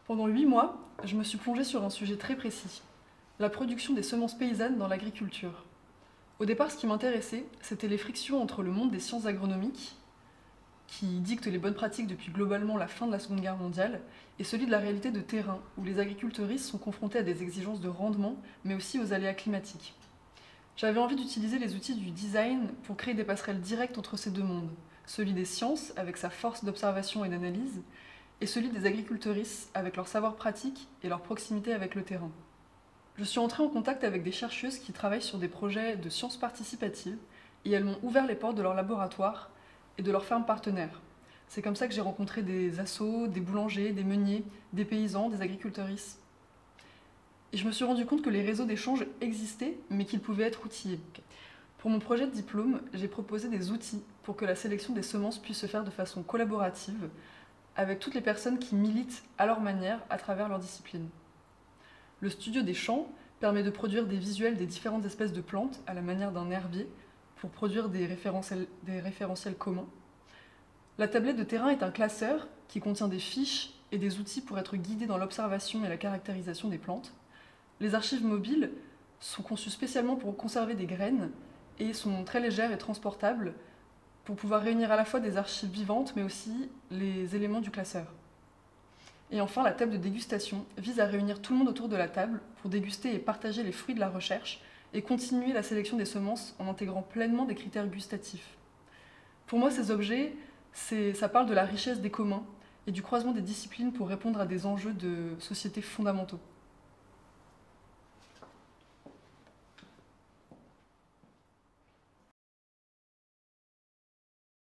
Pendant 8 mois, je me suis plongée sur un sujet très précis, la production des semences paysannes dans l'agriculture. Au départ, ce qui m'intéressait, c'était les frictions entre le monde des sciences agronomiques, qui dictent les bonnes pratiques depuis globalement la fin de la Seconde Guerre mondiale, et celui de la réalité de terrain, où les agriculteuristes sont confrontés à des exigences de rendement, mais aussi aux aléas climatiques. J'avais envie d'utiliser les outils du design pour créer des passerelles directes entre ces deux mondes, celui des sciences, avec sa force d'observation et d'analyse, et celui des agriculteuristes, avec leur savoir pratique et leur proximité avec le terrain. Je suis entrée en contact avec des chercheuses qui travaillent sur des projets de sciences participatives, et elles m'ont ouvert les portes de leur laboratoire et de leurs fermes partenaires. C'est comme ça que j'ai rencontré des assos, des boulangers, des meuniers, des paysans, des agriculteuristes. Et je me suis rendu compte que les réseaux d'échange existaient, mais qu'ils pouvaient être outillés. Pour mon projet de diplôme, j'ai proposé des outils pour que la sélection des semences puisse se faire de façon collaborative, avec toutes les personnes qui militent à leur manière à travers leur discipline. Le studio des champs permet de produire des visuels des différentes espèces de plantes à la manière d'un herbier pour produire des référentiels communs. La tablette de terrain est un classeur qui contient des fiches et des outils pour être guidé dans l'observation et la caractérisation des plantes. Les archives mobiles sont conçues spécialement pour conserver des graines et sont très légères et transportables pour pouvoir réunir à la fois des archives vivantes mais aussi les éléments du classeur. Et enfin, la table de dégustation vise à réunir tout le monde autour de la table pour déguster et partager les fruits de la recherche et continuer la sélection des semences en intégrant pleinement des critères gustatifs. Pour moi, ces objets, ça parle de la richesse des communs et du croisement des disciplines pour répondre à des enjeux de société fondamentaux.